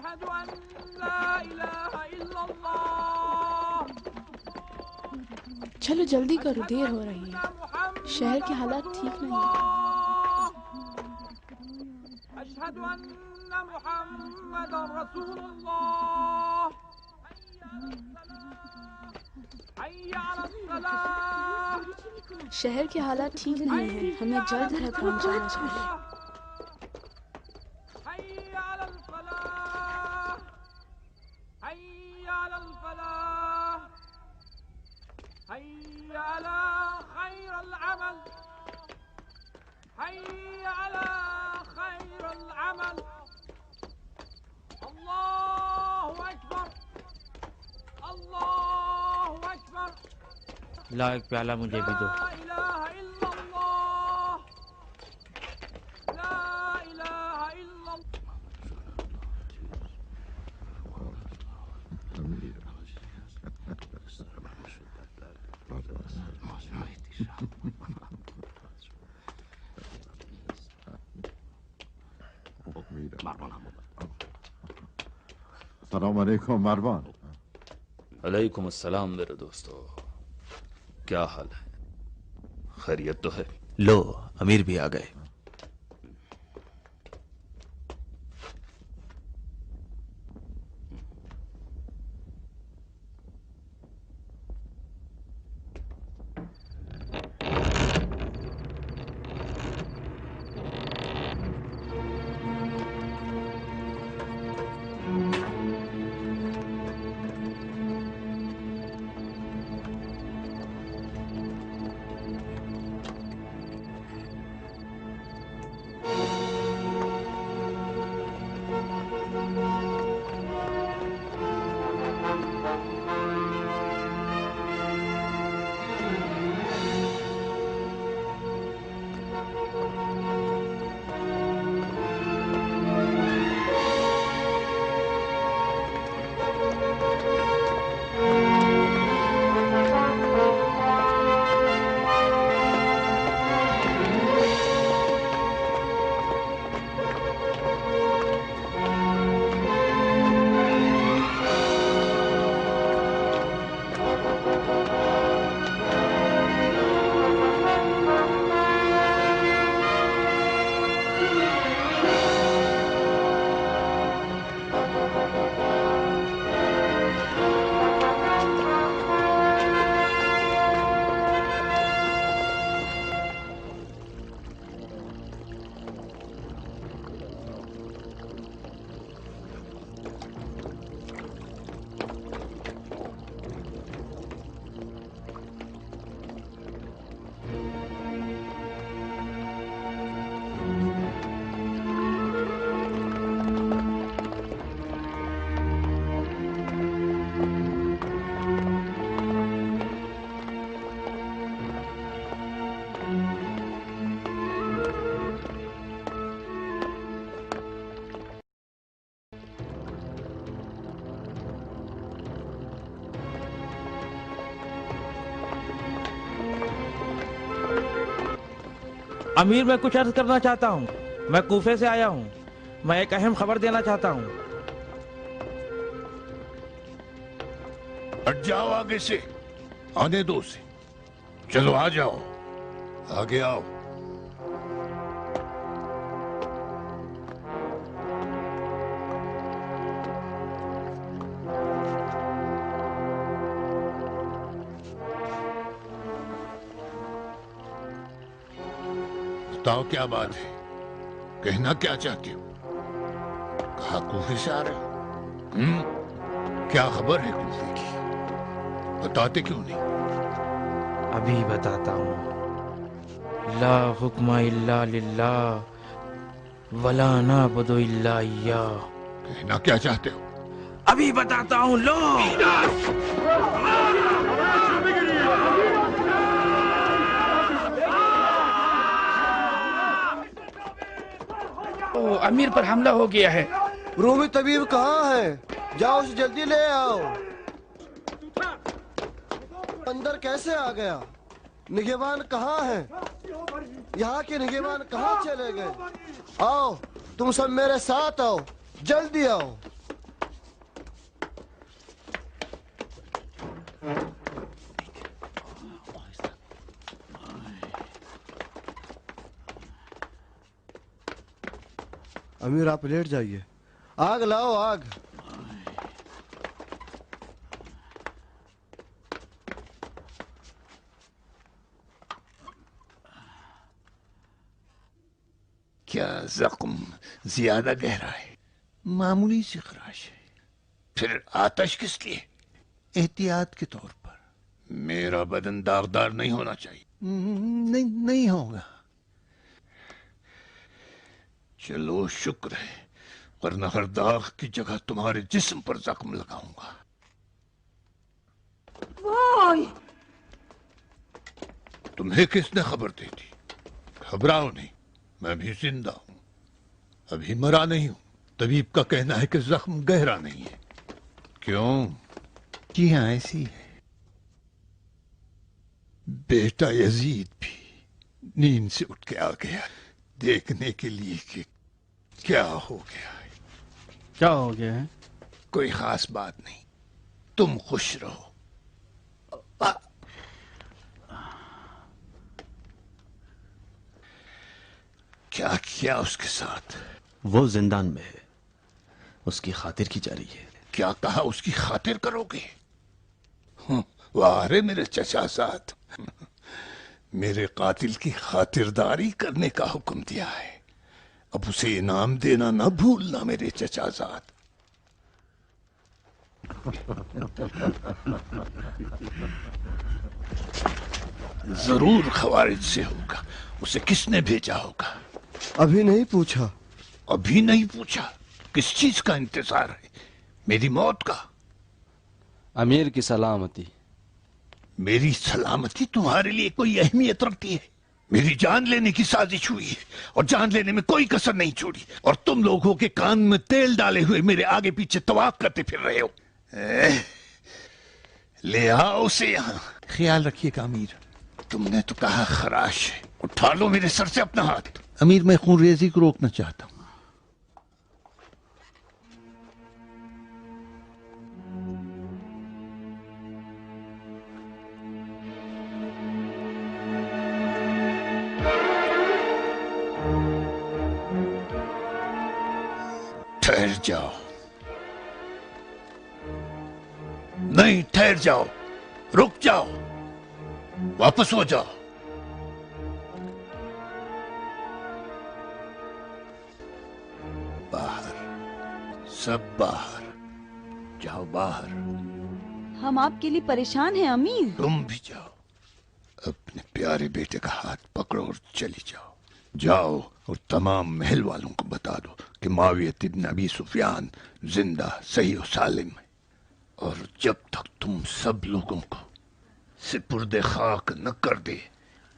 أشهد أن لا إله إلا الله. چلو جلدی کرو، دیر ہو رہی ہے، شہر کے حالات ٹھیک نہیں ہیں۔ أشهد أن محمد رسول الله. حي على الصلاة. شہر کے حالات ٹھیک نہیں ہیں، ہمیں جلد گھر پہنچانا چاہیے۔ حي على الفلاح. حي على الفلاح. حي على خير العمل. حي على خير العمل. الله أكبر. الله أكبر. لا ایک پیالہ مجھے بھی دو۔ لا إله إلا الله. لا إله إلا الله. السلام علیکم مروان۔ علیکم السلام میرے دوستو، کیا حال ہے؟ خیریت تو ہے؟ لو امیر بھی آ گئے۔ امیر میں کچھ عرض کرنا چاہتا ہوں، میں کوفے سے آیا ہوں، میں ایک اہم خبر دینا چاہتا ہوں۔ ہٹ جاؤ آگے سے، آنے دو اسے، چلو آ جاؤ، آگے آؤ۔ بتاؤ کیا بات ہے، کہنا کیا چاہتے ہو؟ کہا کوفے سے آ رہے ہو؟ کیا خبر ہے کوفے کی؟ بتاتے کیوں نہیں؟ ابھی بتاتا ہوں۔ لا حکم الا للہ ولا نعبد الا ایاہ۔ کہنا کیا چاہتے ہو؟ ابھی بتاتا ہوں، لو۔ امیر پر حملہ ہو گیا ہے۔ رومی طبیب کہاں ہے؟ جاؤ اسے جلدی لے آؤ۔ اندر کیسے آ گیا؟ نگہبان کہاں ہے؟ یہاں کے نگہبان کہاں چلے گئے؟ آؤ تم سب میرے ساتھ آؤ، جلدی آؤ۔ अमीर आप लेट जाइए। आग लाओ आग। क्या जख्म ज्यादा गहरा है? मामूली सी खराश है। फिर आतश किस लिए? एहतियात के तौर पर। मेरा बदन दागदार नहीं होना चाहिए। नहीं होगा। चलो शुक्र है, वरना हर दाग की जगह तुम्हारे जिस्म पर जख्म लगाऊंगा। तुम्हें किसने खबर दी थी? घबराओ नहीं, मैं भी जिंदा हूं, अभी मरा नहीं हूं। तबीब का कहना है कि जख्म गहरा नहीं है। क्यों? जी हाँ, ऐसी है। बेटा यजीद भी नींद से उठ के आ गया देखने के लिए कि क्या हो गया है। क्या हो गया है? कोई खास बात नहीं, तुम खुश रहो। क्या किया उसके साथ? वो जिंदान में है, उसकी खातिर की जा रही है। क्या कहा उसकी खातिर करोगे? वाह रे मेरे चचाजाद, मेरे कातिल की खातिरदारी करने का हुक्म दिया है। अब उसे इनाम देना न भूलना मेरे चचाजाद। जरूर खवारिज से होगा। उसे किसने भेजा होगा? अभी नहीं पूछा। अभी नहीं पूछा? किस चीज का इंतजार है? मेरी मौत का? अमीर की सलामती। मेरी सलामती तुम्हारे लिए कोई अहमियत रखती है? मेरी जान लेने की साजिश हुई है और जान लेने में कोई कसर नहीं छोड़ी, और तुम लोगों के कान में तेल डाले हुए मेरे आगे पीछे तवाफ करते फिर रहे हो। ले आओ उसे यहां। ख्याल रखिएगा अमीर। तुमने तो कहा खराश है। उठा लो मेरे सर से अपना हाथ। अमीर, मैं खूनरेजी को रोकना चाहता हूं। ठहर जाओ। नहीं, ठहर जाओ, रुक जाओ, वापस हो जाओ। बाहर, सब बाहर जाओ, बाहर। हम आपके लिए परेशान हैं अमीर। तुम भी जाओ, अपने प्यारे बेटे का हाथ पकड़ो और चली जाओ। जाओ और तमाम महल वालों को बता दो कि मुआविया इब्न अबी सुफियान जिंदा सही और सालिम है, और जब तक तुम सब लोगों को सिपुर्दे खाक न कर दे,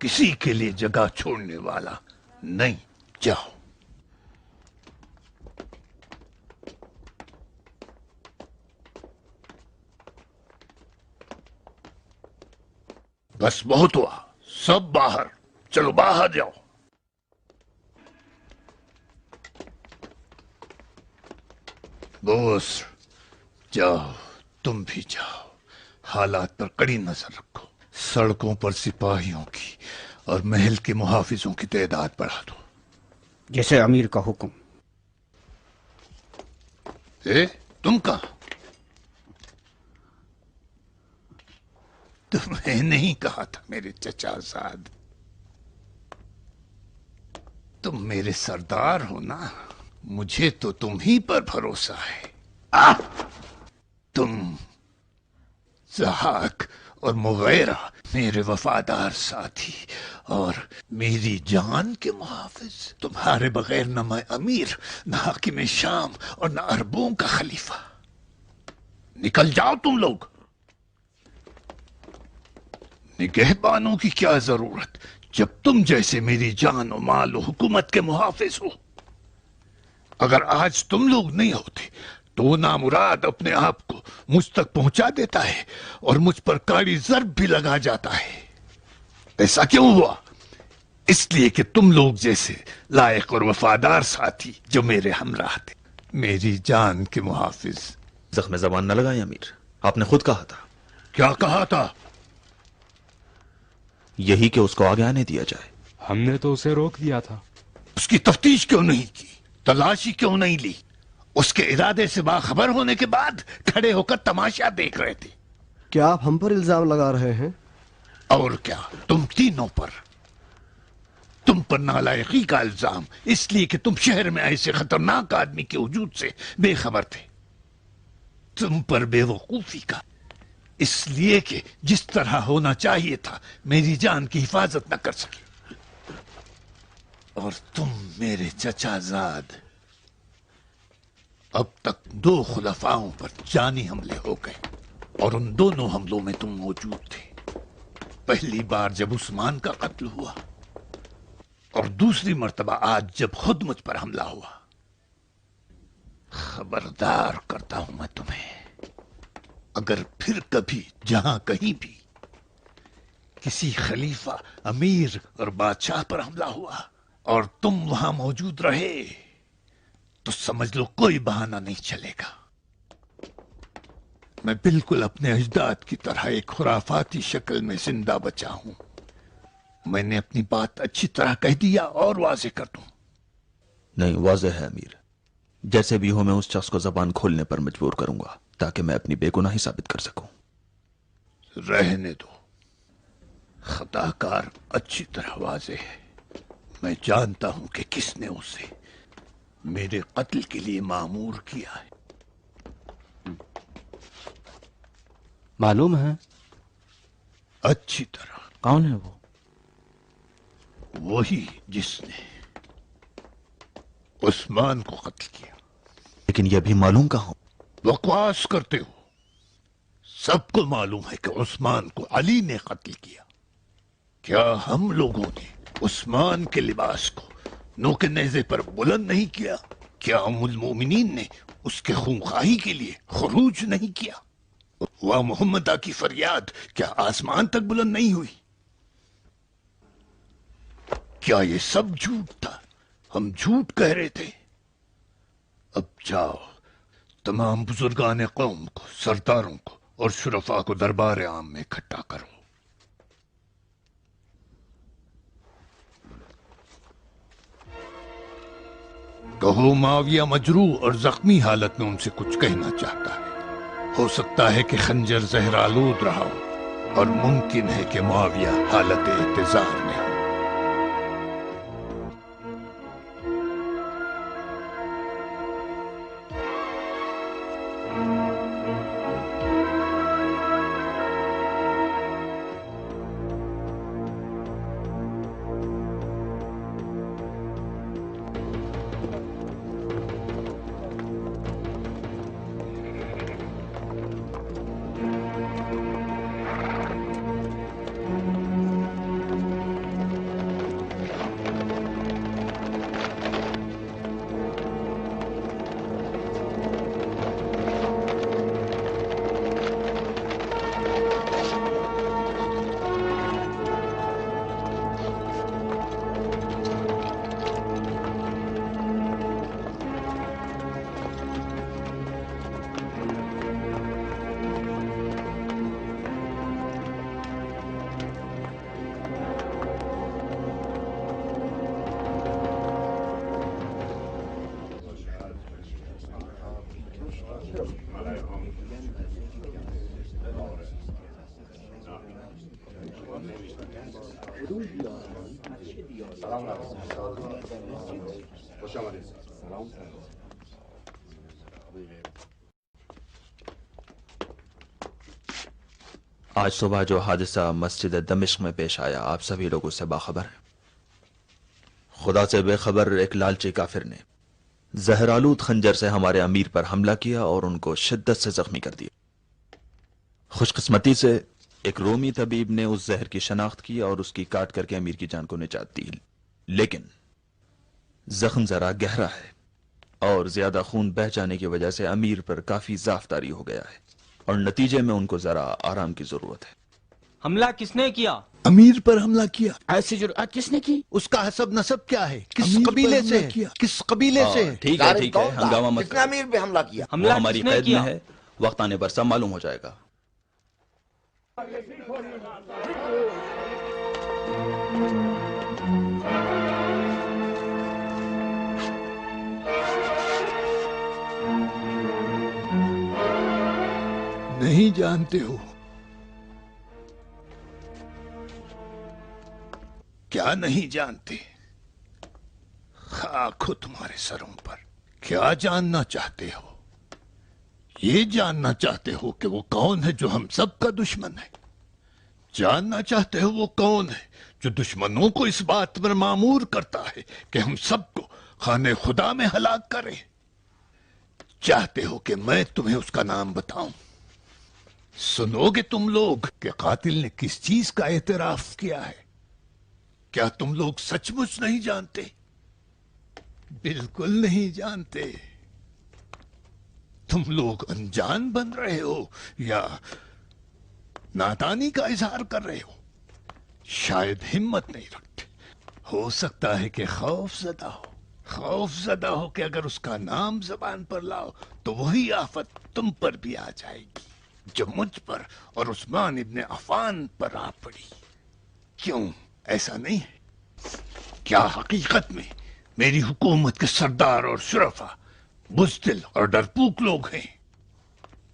किसी के लिए जगह छोड़ने वाला नहीं। जाओ। बस बहुत हुआ, सब बाहर चलो, बाहर जाओ। बोस, जाओ, तुम भी जाओ, हालात पर कड़ी नजर रखो। सड़कों पर सिपाहियों की और महल के मुहाफिजों की तादाद बढ़ा दो। जैसे अमीर का हुक्म। तुम कहां? तुम्हें नहीं कहा था मेरे चचाजाद? तुम मेरे सरदार हो ना, मुझे तो तुम ही पर भरोसा है। तुम, ज़हाक और मुगैरा मेरे वफादार साथी और मेरी जान के मुहाफिज। तुम्हारे बगैर न मैं अमीर, न हाकिम शाम और न अरबों का खलीफा। निकल जाओ तुम लोग। निगहबानों की क्या जरूरत जब तुम जैसे मेरी जान और माल और हुकूमत के मुहाफिज हो। अगर आज तुम लोग नहीं होते तो नामुराद अपने आप को मुझ तक पहुंचा देता है और मुझ पर काली ज़र्ब भी लगा जाता है। ऐसा क्यों हुआ? इसलिए कि तुम लोग जैसे लायक और वफादार साथी जो मेरे हमराह थे, मेरी जान के मुहाफिज। जख्म ज़बान न लगाएं अमीर, आपने खुद कहा था। क्या कहा था? यही कि उसको आगे आने दिया जाए। हमने तो उसे रोक दिया था। उसकी तफ्तीश क्यों नहीं की? तलाशी क्यों नहीं ली? उसके इरादे से बाखबर होने के बाद खड़े होकर तमाशा देख रहे थे। क्या आप हम पर इल्जाम लगा रहे हैं? और क्या, तुम तीनों पर। तुम पर नालायकी का इल्जाम, इसलिए कि तुम शहर में ऐसे खतरनाक आदमी के वजूद से बेखबर थे। तुम पर बेवकूफी का, इसलिए कि जिस तरह होना चाहिए था मेरी जान की हिफाजत न कर सके। और तुम मेरे चचाजाद, अब तक 2 खुलफाओं पर जानी हमले हो गए और उन दोनों हमलों में तुम मौजूद थे। पहली बार जब उस्मान का कत्ल हुआ और दूसरी मर्तबा आज जब खुद मुझ पर हमला हुआ। खबरदार करता हूं मैं तुम्हें, अगर फिर कभी जहां कहीं भी किसी खलीफा, अमीर और बादशाह पर हमला हुआ और तुम वहां मौजूद रहे तो समझ लो कोई बहाना नहीं चलेगा। मैं बिल्कुल अपने अजदाद की तरह एक खुराफाती शक्ल में जिंदा बचा हूं। मैंने अपनी बात अच्छी तरह कह दिया और वाज़ेह कर दूं। नहीं, वाज़ेह है अमीर। जैसे भी हो मैं उस शख्स को जबान खोलने पर मजबूर करूंगा ताकि मैं अपनी बेगुनाही साबित कर सकूं। रहने दो, खताकार अच्छी तरह वाज़ेह है। मैं जानता हूं कि किसने उसे मेरे कत्ल के लिए मामूर किया है। मालूम है? अच्छी तरह। कौन है वो? वही जिसने उस्मान को कत्ल किया। लेकिन यह भी मालूम कहाँ? बकवास करते हो। सबको मालूम है कि उस्मान को अली ने कत्ल किया। क्या हम लोगों ने उस्मान के लिबास को नोके नेज़े पर बुलंद नहीं किया? क्या उम्मुल मोमिनीन ने उसके खूंखाही के लिए खुरूज नहीं किया? वह मोहम्मदा की फरियाद क्या आसमान तक बुलंद नहीं हुई? क्या ये सब झूठ था? हम झूठ कह रहे थे? अब जाओ, तमाम बुजुर्गान कौम को, सरदारों को और शुरफा को दरबार आम में इकट्ठा करो। कहो माविया मजरू और जख्मी हालत में उनसे कुछ कहना चाहता है। हो सकता है कि खंजर जहरालूद रहा हो और मुमकिन है कि मुआविया हालत इंतजार में हो। आज सुबह जो हादसा मस्जिद दमिश्क में पेश आया, आप सभी लोग उससे बाखबर हैं। खुदा से बेखबर एक लालची काफिर ने जहरालूद खंजर से हमारे अमीर पर हमला किया और उनको शिद्दत से जख्मी कर दिया। खुशकिस्मती से एक रोमी तबीब ने उस जहर की शनाख्त की और उसकी काट करके अमीर की जान को निजात दी। लेकिन जख्म जरा गहरा है और ज्यादा खून बह जाने की वजह से अमीर पर काफी ज़ाफ़तारी हो गया है और नतीजे में उनको जरा आराम की जरूरत है। हमला किसने किया? अमीर पर हमला किया। ऐसी जुर्अत किसने की? उसका हसब नसब क्या है? किस कबीले से है? किस कबीले से है? ठीक है, हंगामा मत करो। अमीर पे हमला किया? वो हमारी कैद में है, वक्त आने पर सब मालूम हो जाएगा। नहीं जानते हो? क्या नहीं जानते? खाक हो तुम्हारे सरों पर। क्या जानना चाहते हो? ये जानना चाहते हो कि वो कौन है जो हम सबका दुश्मन है? जानना चाहते हो वो कौन है जो दुश्मनों को इस बात पर मामूर करता है कि हम सबको खाने खुदा में हलाक करें? चाहते हो कि मैं तुम्हें उसका नाम बताऊं? सुनोगे तुम लोग कि कातिल ने किस चीज का एतराफ किया है? क्या तुम लोग सचमुच नहीं जानते? बिल्कुल नहीं जानते। तुम लोग अनजान बन रहे हो या नादानी का इजहार कर रहे हो? शायद हिम्मत नहीं रखते। हो सकता है कि खौफजदा हो कि अगर उसका नाम जबान पर लाओ तो वही आफत तुम पर भी आ जाएगी जो मुझ पर और उस्मान इब्ने अफान पर आ पड़ी। क्यों ऐसा नहीं है? क्या हकीकत में मेरी हुकूमत के सरदार और शुरफा बुज़दिल और डरपोक लोग हैं?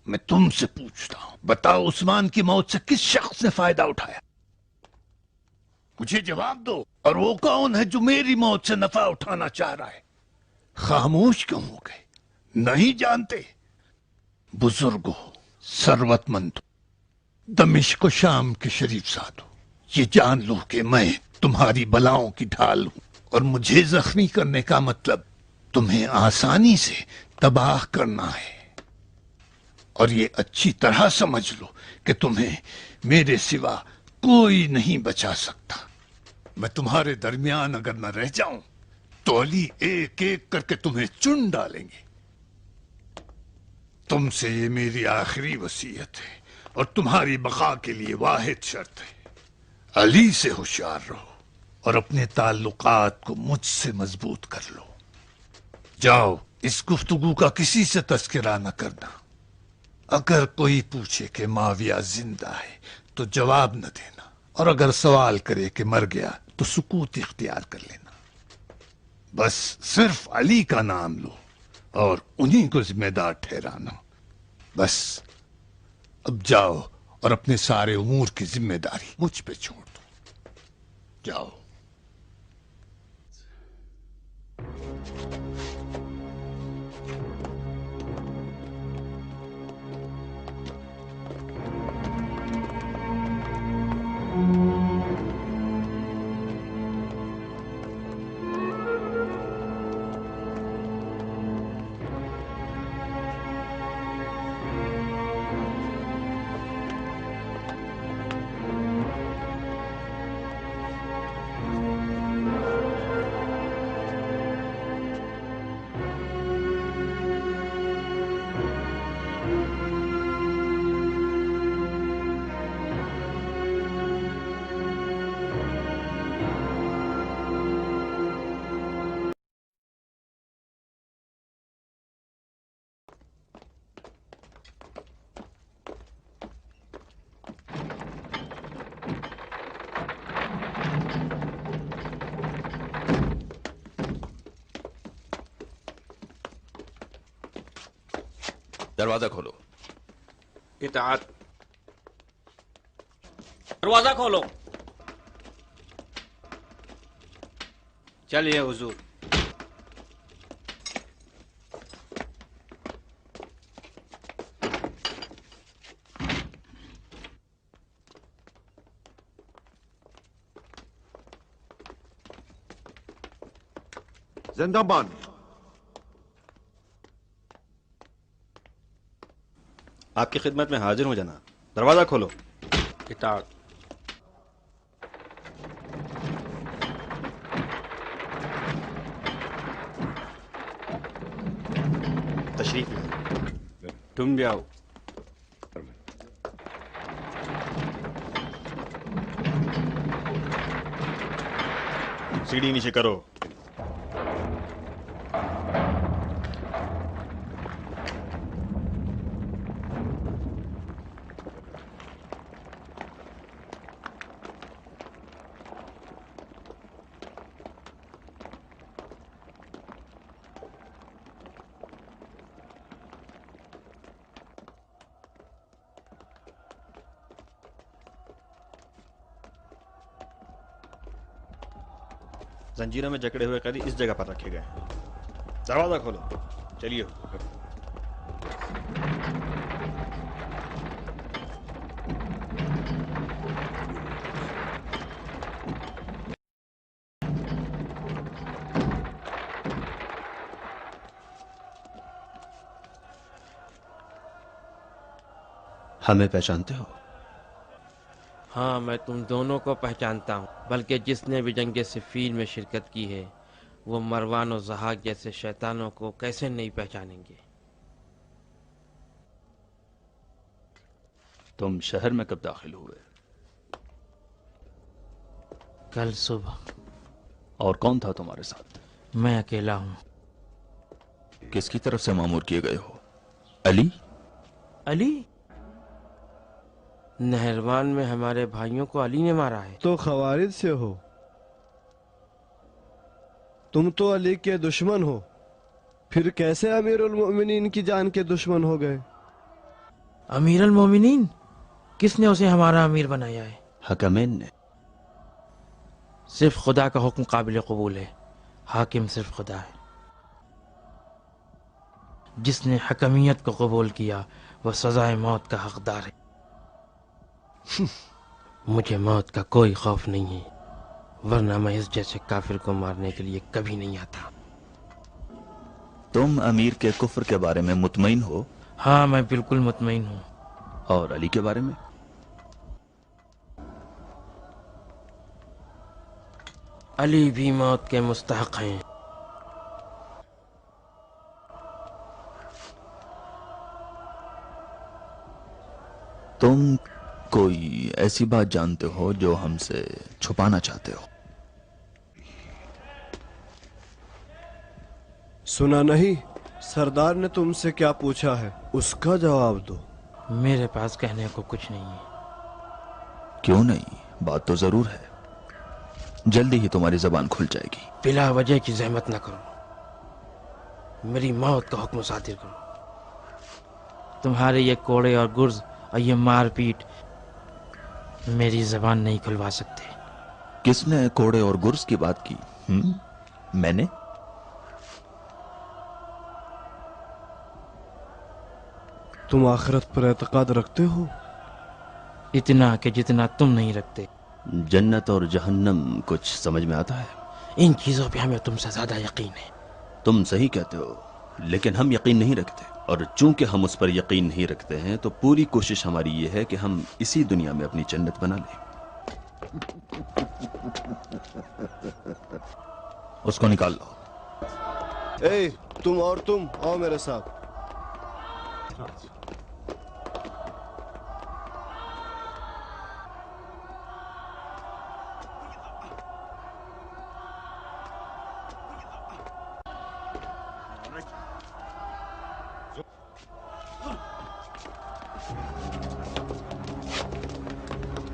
मैं तुमसे पूछता हूं, बताओ उस्मान की मौत से किस शख्स ने फायदा उठाया? मुझे जवाब दो। और वो कौन है जो मेरी मौत से नफा उठाना चाह रहा है? खामोश क्यों हो गए? नहीं जानते? बुजुर्गों, सरवतमंदों, दमिश्क शाम के शरीफ साधो, ये जान लो कि मैं तुम्हारी बलाओं की ढाल हूं और मुझे जख्मी करने का मतलब तुम्हें आसानी से तबाह करना है। और ये अच्छी तरह समझ लो कि तुम्हें मेरे सिवा कोई नहीं बचा सकता। मैं तुम्हारे दरमियान अगर न रह जाऊं तो अली एक एक करके तुम्हें चुन डालेंगे। तुमसे ये मेरी आखिरी वसीयत है और तुम्हारी बका के लिए वाहिद शर्त है। अली से होशियार रहो और अपने ताल्लुकात को मुझसे मजबूत कर लो। जाओ, इस गुफ्तगू का किसी से तस्करा न करना। अगर कोई पूछे कि माविया जिंदा है तो जवाब न देना, और अगर सवाल करे कि मर गया तो सुकूत इख्तियार कर लेना। बस सिर्फ अली का नाम लो और उन्हीं को जिम्मेदार ठहराना। बस अब जाओ और अपने सारे उमूर की जिम्मेदारी मुझ पे छोड़ दो। जाओ। दरवाजा खोलो। इताअत। दरवाजा खोलो। चलिए हुजूर। जिंदाबाद। आपकी खिदमत में हाजिर हूं जनाब। दरवाजा खोलो। इताअत। तशरीफ लाओ। तुम भी आओ। सीढ़ी नीचे करो। जंजीरों में जकड़े हुए कैदी इस जगह पर रखे गए हैं। दरवाजा खोलो, चलिए। हमें पहचानते हो? हाँ, मैं तुम दोनों को पहचानता हूँ, बल्कि जिसने भी जंग सिफ़ीन में शिरकत की है वो मरवान और ज़हाक जैसे शैतानों को कैसे नहीं पहचानेंगे। तुम शहर में कब दाखिल हुए? कल सुबह। और कौन था तुम्हारे साथ? मैं अकेला हूँ। किसकी तरफ से मामूर किए गए हो? अली? अली? नहरवान में हमारे भाइयों को अली ने मारा है। तो खवारिज से हो? तुम तो अली के दुश्मन हो, फिर कैसे अमीरुल मोमिनीन की जान के दुश्मन हो गए? अमीरुल मोमिनीन? किसने उसे हमारा अमीर बनाया है? हकमैन ने। सिर्फ खुदा का हुक्म काबिल कबूल है, हाकिम सिर्फ खुदा है। जिसने हकमियत को कबूल किया वह सजाए मौत का हकदार है। मुझे मौत का कोई खौफ नहीं है, वरना मैं इस जैसे काफिर को मारने के लिए कभी नहीं आता। तुम अमीर के कुफ्र के बारे में मुतमईन हो? हाँ, मैं बिल्कुल मुतमईन हूँ। और अली के बारे में? अली भी मौत के मुस्तहक हैं। तुम कोई ऐसी बात जानते हो जो हमसे छुपाना चाहते हो? सुना नहीं? सरदार ने तुमसे क्या पूछा है, उसका जवाब दो। मेरे पास कहने को कुछ नहीं है। क्यों नहीं? बात तो जरूर है, जल्दी ही तुम्हारी जबान खुल जाएगी। बिला वजह की जहमत न करो, मेरी मौत का हुक्म सादिर करो। तुम्हारे ये कोड़े और गुर्ज और ये मारपीट मेरी जबान नहीं खुलवा सकते। किसने कोड़े और गुर्ज की बात की? मैंने? तुम आखिरत पर एतकाद रखते हो? इतना कि जितना तुम नहीं रखते। जन्नत और जहन्नम कुछ समझ में आता है? इन चीजों पे हमें तुमसे ज्यादा यकीन है। तुम सही कहते हो, लेकिन हम यकीन नहीं रखते, और चूंकि हम उस पर यकीन नहीं रखते हैं तो पूरी कोशिश हमारी ये है कि हम इसी दुनिया में अपनी जन्नत बना लें। उसको निकाल लो। ए, तुम और तुम आओ मेरे साथ।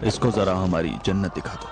इसको जरा हमारी जन्नत दिखा दो।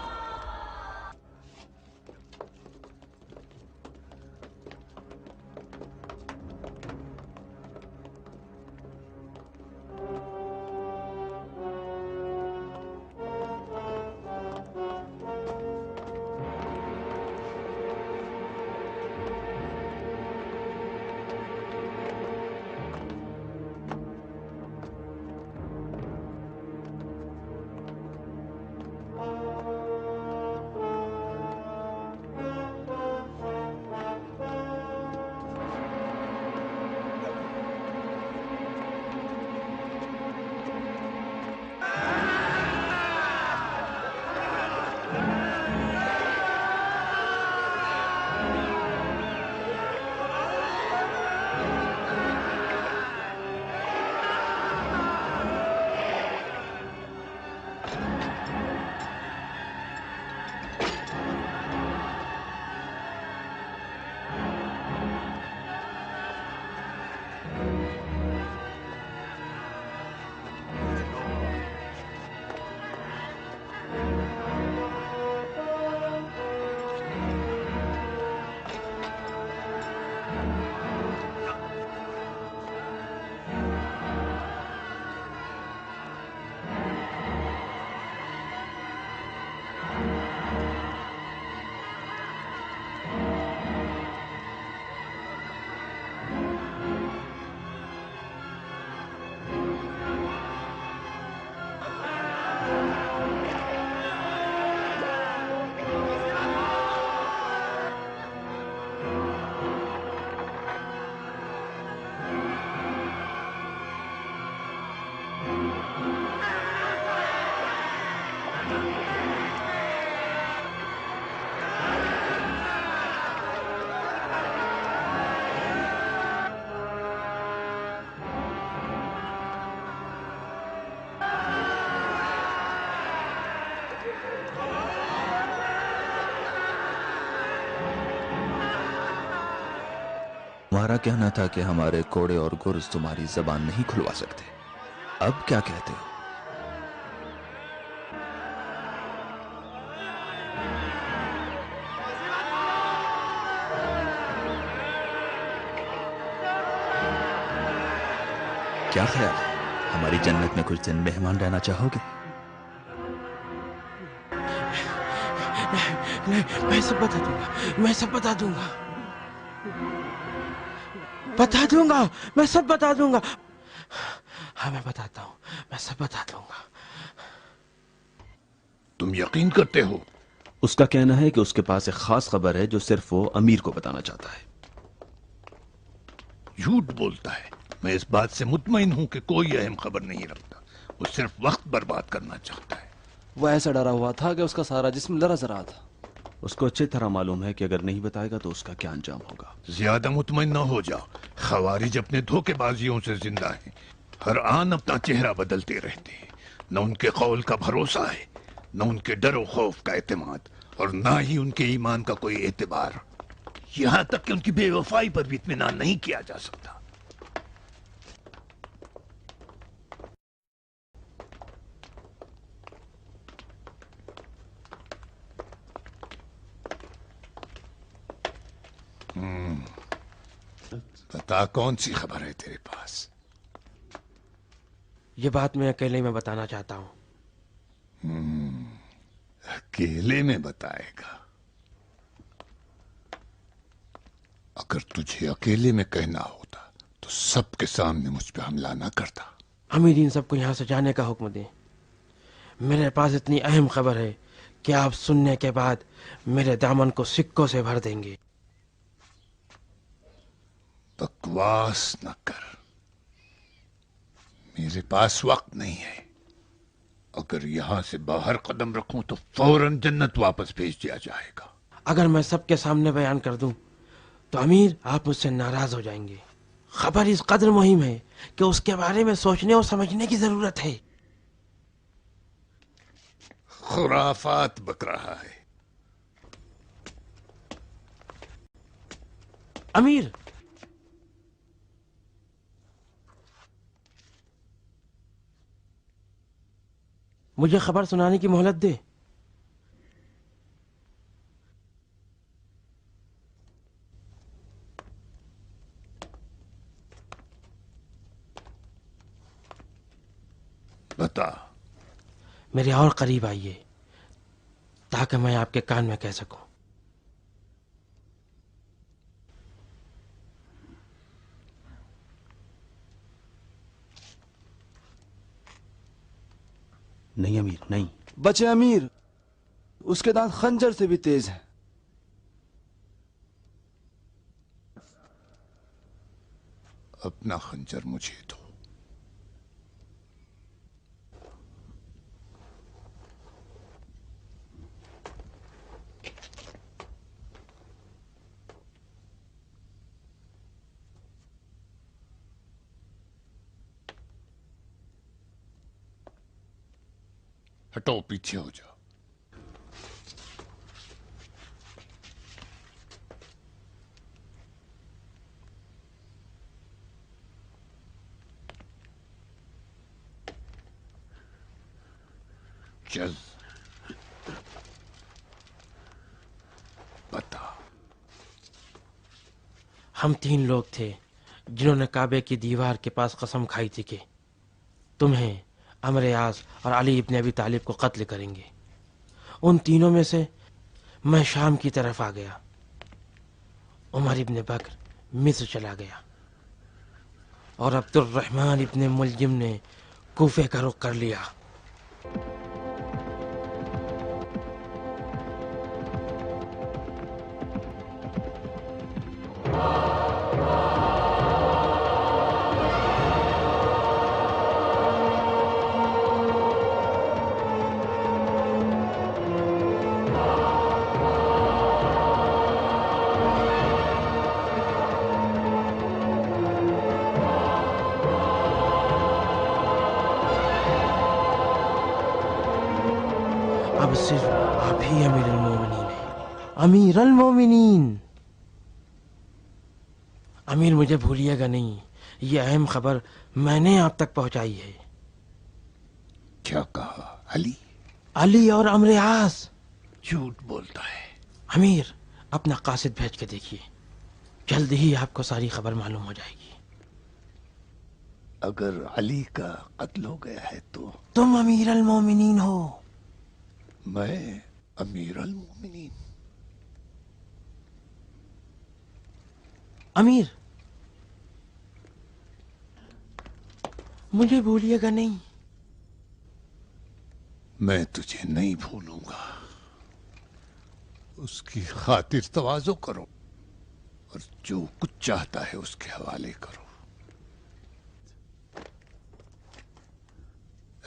تمہارا کہنا تھا کہ ہمارے کوڑے اور گرز تمہاری زبان نہیں کھلوا سکتے، اب کیا کہتے ہو؟ کیا خیال ہے، ہماری جنت میں کچھ دن مہمان رہنا چاہو گے؟ میں سب بتا دوں گا، میں سب بتا دوں گا، بتا دوں گا، میں سب بتا دوں گا، ہاں میں بتاتا ہوں، میں سب بتا دوں گا۔ تم یقین کرتے ہو؟ اس کا کہنا ہے کہ اس کے پاس ایک خاص خبر ہے جو صرف وہ امیر کو بتانا چاہتا ہے۔ جھوٹ بولتا ہے، میں اس بات سے مطمئن ہوں کہ کوئی اہم خبر نہیں رکھتا، وہ صرف وقت برباد کرنا چاہتا ہے۔ وہ ایسا ڈرا ہوا تھا کہ اس کا سارا جسم لرز رہا تھا۔ اس کو اچھی طرح معلوم ہے کہ اگر نہیں بتائے گا تو اس کا کیا انجام ہوگا۔ زیادہ مطمئن نہ ہو جاؤ، خوارج اپنے دھوکے بازیوں سے زندہ ہیں، ہر آن اپنا چہرہ بدلتے رہتے ہیں، نہ ان کے قول کا بھروسہ ہے، نہ ان کے ڈر و خوف کا اعتماد، اور نہ ہی ان کے ایمان کا کوئی اعتبار، یہاں تک کہ ان کی بے وفائی پر بھی اطمینان نہیں کیا جا سکتا۔ بتا کون سی خبر ہے تیرے پاس؟ یہ بات میں اکیلے میں بتانا چاہتا ہوں۔ اکیلے میں بتائے گا؟ اگر تجھے اکیلے میں کہنا ہوتا تو سب کے سامنے مجھ پہ حملہ نہ کرتا۔ امیرین سب کو یہاں سے جانے کا حکم دیں، میرے پاس اتنی اہم خبر ہے کہ آپ سننے کے بعد میرے دامن کو سکوں سے بھر دیں گے۔ بکواس نہ کر، میرے پاس وقت نہیں ہے، اگر یہاں سے باہر قدم رکھوں تو فوراً جنت واپس بھیج دیا جائے گا۔ اگر میں سب کے سامنے بیان کر دوں تو امیر آپ مجھ سے ناراض ہو جائیں گے۔ خبر اس قدر مہم ہے کہ اس کے بارے میں سوچنے اور سمجھنے کی ضرورت ہے۔ خرافات بک رہا ہے۔ امیر، مجھے خبر سنانے کی مہلت دے۔ بتا۔ میرے اور قریب آئیے تاکہ میں آپ کے کان میں کہہ سکوں۔ نہیں امیر، نہیں۔ بچے امیر، اس کے دانت خنجر سے بھی تیز ہیں۔ اپنا خنجر مجھے دو۔ ہٹو، پیچھے ہو جاؤ۔ چل بتا۔ ہم 3 لوگ تھے جنہوں نے کعبے کی دیوار کے پاس قسم کھائی تھی کہ تمہیں، عمرو عاص اور علی ابن ابی طالب کو قتل کریں گے۔ ان تینوں میں سے میں شام کی طرف آ گیا، عمر ابن بکر مصر چلا گیا اور عبد الرحمن ابن ملجم نے کوفے کا رخ کر لیا۔ اب صرف آپ ہی امیر المومنین ہیں۔ امیر المومنین، امیر مجھے بھولیے گا نہیں، یہ اہم خبر میں نے آپ تک پہنچائی ہے۔ کیا کہا؟ علی اور عمرو عاص۔ جھوٹ بولتا ہے۔ امیر اپنا قاصد بھیج کے دیکھیے، جلد ہی آپ کو ساری خبر معلوم ہو جائے گی۔ اگر علی کا قتل ہو گیا ہے تو تم امیر المومنین ہو۔ میں امیر المومنین؟ امیر مجھے بھولیے گا نہیں۔ میں تجھے نہیں بھولوں گا۔ اس کی خاطر تواضع کرو اور جو کچھ چاہتا ہے اس کے حوالے کرو۔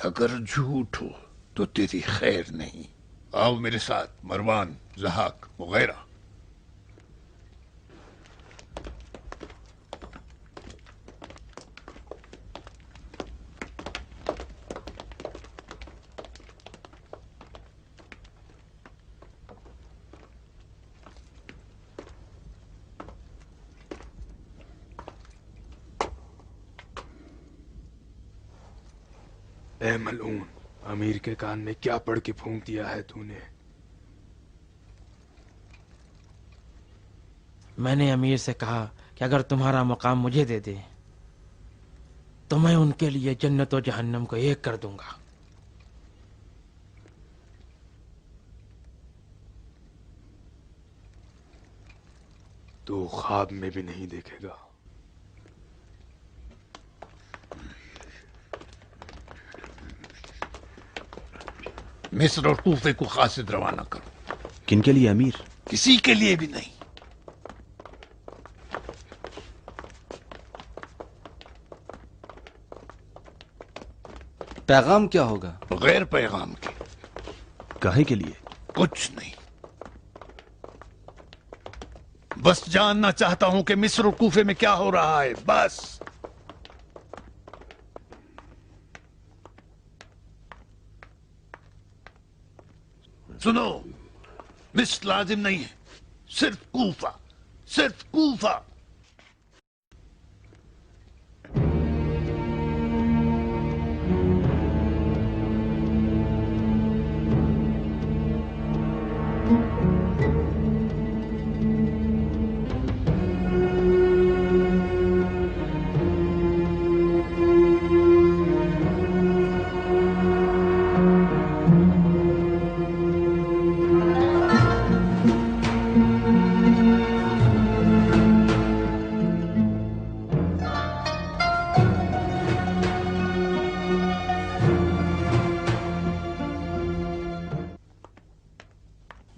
اگر جھوٹ ہو تو تیری خیر نہیں۔ آؤ میرے ساتھ، مروان، ضحاک وغیرہ۔ اے ملعون، امیر کے کان میں کیا پڑھ کے پھونک دیا ہے تو نے؟ میں نے امیر سے کہا کہ اگر تمہارا مقام مجھے دے دے تو میں ان کے لیے جنت و جہنم کو ایک کر دوں گا۔ تو خواب میں بھی نہیں دیکھے گا۔ مصر اور کوفے کو قاصد روانہ کرو۔ کن کے لیے امیر؟ کسی کے لیے بھی نہیں۔ پیغام کیا ہوگا؟ بغیر پیغام کے۔ کاہے کے لیے؟ کچھ نہیں، بس جاننا چاہتا ہوں کہ مصر اور کوفے میں کیا ہو رہا ہے، بس۔ سنو، مصر لازم نہیں ہے، صرف کوفہ، صرف کوفہ۔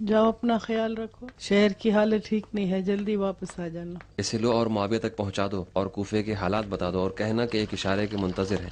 جاؤ، اپنا خیال رکھو، شہر کی حالت ٹھیک نہیں ہے، جلدی واپس آ جانا۔ اسے لو اور معاویہ تک پہنچا دو اور کوفے کے حالات بتا دو اور کہنا کہ ایک اشارے کے منتظر ہے۔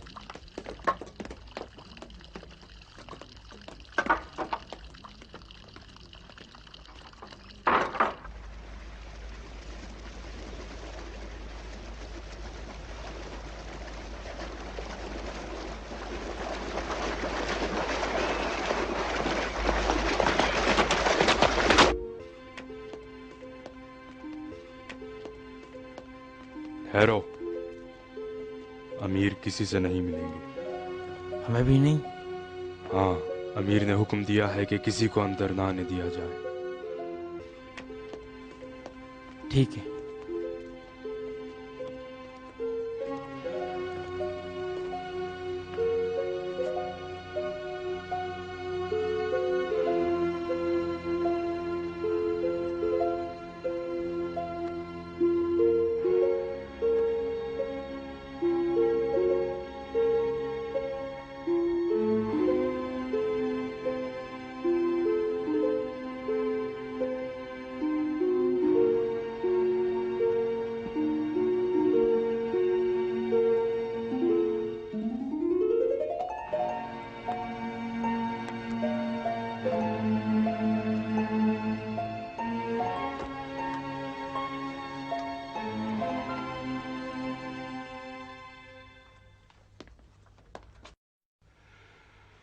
ٹھہرو، امیر کسی سے نہیں ملیں گے۔ ہمیں بھی نہیں؟ ہاں، امیر نے حکم دیا ہے کہ کسی کو اندر نہ آنے دیا جائے۔ ٹھیک ہے۔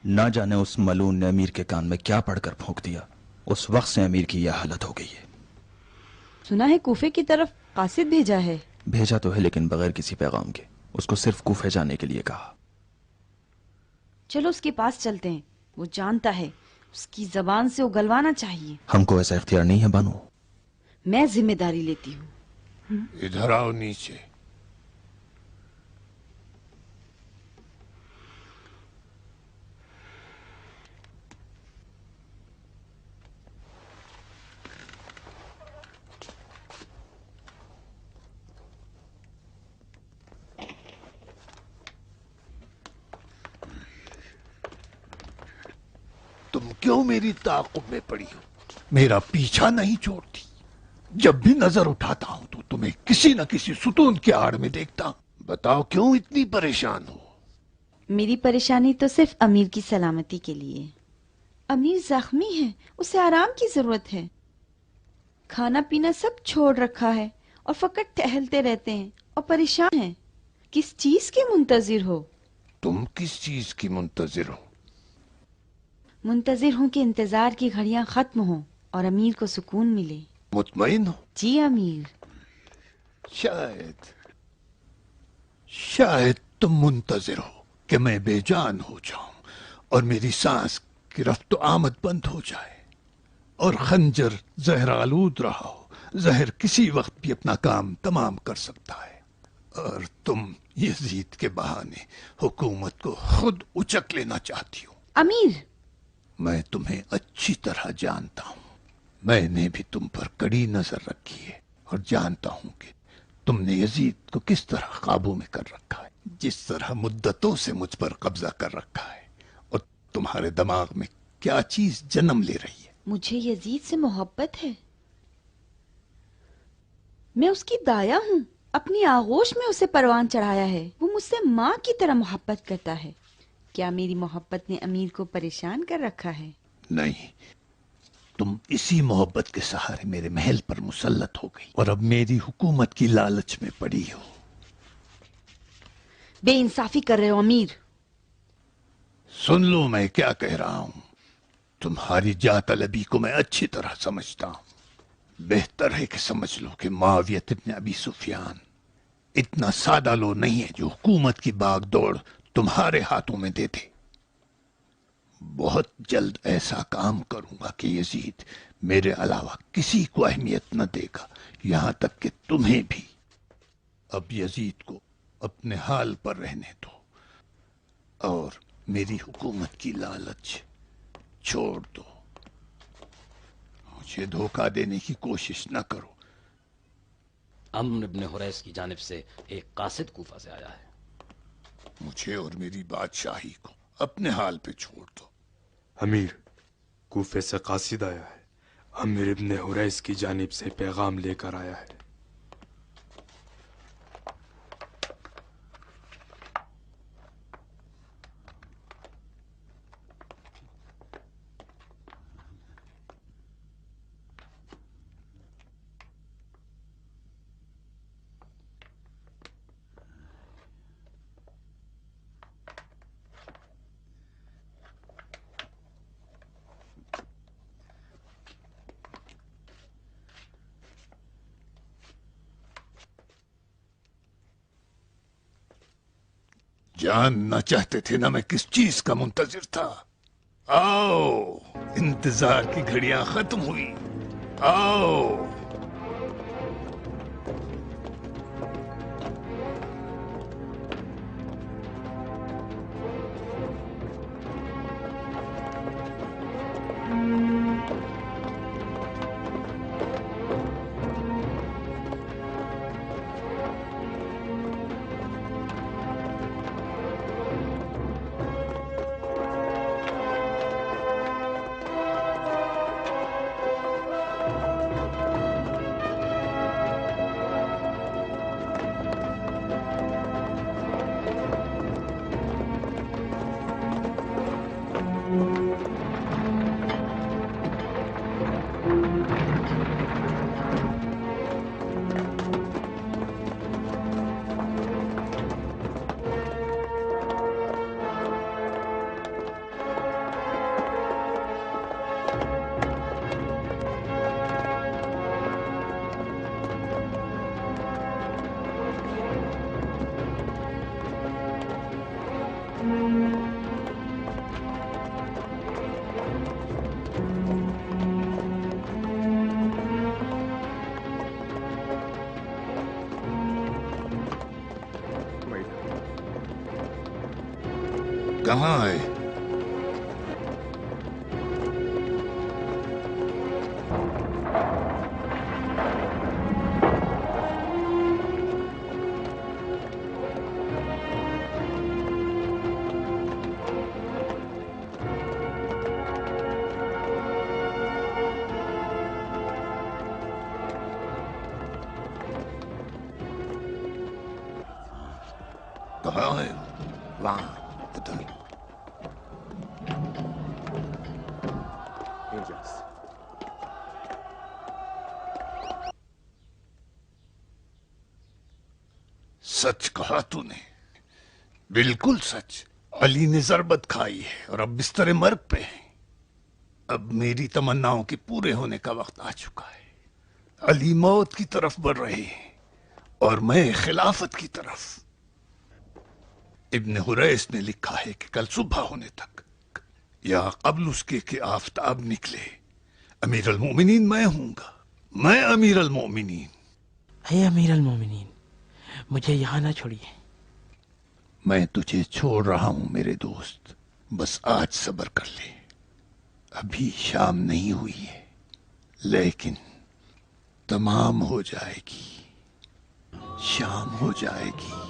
نہ جانے اس ملعون نے امیر کے کان میں کیا پڑھ کر پھونک دیا، اس وقت سے امیر کی یہ حالت ہو گئی ہے۔ سنا ہے کوفے کی طرف قاصد بھیجا ہے۔ بھیجا تو ہے لیکن بغیر کسی پیغام کے. اس کو صرف کوفے جانے کے لیے کہا. چلو اس کے پاس چلتے ہیں، وہ جانتا ہے، اس کی زبان سے اگلوانا چاہیے. ہم کو ایسا اختیار نہیں ہے بانو. میں ذمہ داری لیتی ہوں. ادھر آؤ نیچے. تم کیوں میری تعاقب میں پڑی ہو؟ میرا پیچھا نہیں چھوڑتی. جب بھی نظر اٹھاتا ہوں تو تمہیں کسی نہ کسی ستون کی آڑ میں دیکھتا ہوں. بتاؤ کیوں اتنی پریشان ہو؟ میری پریشانی تو صرف امیر کی سلامتی کے لیے. امیر زخمی ہے، اسے آرام کی ضرورت ہے. کھانا پینا سب چھوڑ رکھا ہے اور فقط ٹہلتے رہتے ہیں اور پریشان ہیں. کس چیز کی منتظر ہو؟ تم کس چیز کی منتظر ہو؟ منتظر ہوں کہ انتظار کی گھڑیاں ختم ہوں اور امیر کو سکون ملے. مطمئن ہو؟ جی امیر. شاید تم منتظر ہو کہ میں بے جان ہو جاؤں اور میری سانس کی رفت و آمد بند ہو جائے اور خنجر زہر آلود رہا ہو. زہر کسی وقت بھی اپنا کام تمام کر سکتا ہے اور تم یزید کے بہانے حکومت کو خود اچک لینا چاہتی ہو. امیر، میں تمہیں اچھی طرح جانتا ہوں. میں نے بھی تم پر کڑی نظر رکھی ہے اور جانتا ہوں کہ تم نے یزید کو کس طرح قابو میں کر رکھا ہے، جس طرح مدتوں سے مجھ پر قبضہ کر رکھا ہے اور تمہارے دماغ میں کیا چیز جنم لے رہی ہے. مجھے یزید سے محبت ہے. میں اس کی دایا ہوں. اپنی آغوش میں اسے پروان چڑھایا ہے. وہ مجھ سے ماں کی طرح محبت کرتا ہے. کیا میری محبت نے امیر کو پریشان کر رکھا ہے؟ نہیں، تم اسی محبت کے سہارے میرے محل پر مسلط ہو گئی اور اب میری حکومت کی لالچ میں پڑی ہو. بے انصافی کر رہے ہو امیر. سن لو میں کیا کہہ رہا ہوں. تمہاری جاہ طلبی کو میں اچھی طرح سمجھتا ہوں. بہتر ہے کہ سمجھ لو کہ معاویہ ابن ابی سفیان اتنا سادہ لو نہیں ہے جو حکومت کی باغ دوڑ تمہارے ہاتھوں میں دے دے. بہت جلد ایسا کام کروں گا کہ یزید میرے علاوہ کسی کو اہمیت نہ دے گا، یہاں تک کہ تمہیں بھی. اب یزید کو اپنے حال پر رہنے دو اور میری حکومت کی لالچ چھوڑ دو. مجھے دھوکہ دینے کی کوشش نہ کرو. عمرو بن حریث کی جانب سے ایک قاصد کوفہ سے آیا ہے. مجھے اور میری بادشاہی کو اپنے حال پہ چھوڑ دو. امیر، کوفے سے قاصد آیا ہے. امیر ابن حریث کی جانب سے پیغام لے کر آیا ہے. جاننا چاہتے تھے نا میں کس چیز کا منتظر تھا؟ آؤ، انتظار کی گھڑیاں ختم ہوئی. آؤ. कहाँ है? कहाँ है? वहाँ उधर। सच कहा तूने, बिल्कुल सच। अली ने जरबत खाई है और अब बिस्तर मर्ग पे है। अब मेरी तमन्नाओं के पूरे होने का वक्त आ चुका है। अली मौत की तरफ बढ़ रहे हैं और मैं खिलाफत की तरफ। इब्न हुरैस ने लिखा है कि कल सुबह होने तक या कबल उसके कि आफताब निकले, अमीर अल मोमिनीन मैं हूंगा। मैं अमीर अल मोमिनीन। हे अमीर अल मोमिनीन, मुझे यहाँ ना छोड़िए। मैं तुझे छोड़ रहा हूं मेरे दोस्त, बस आज सब्र कर ले। अभी शाम नहीं हुई है, लेकिन तमाम हो जाएगी, शाम हो जाएगी।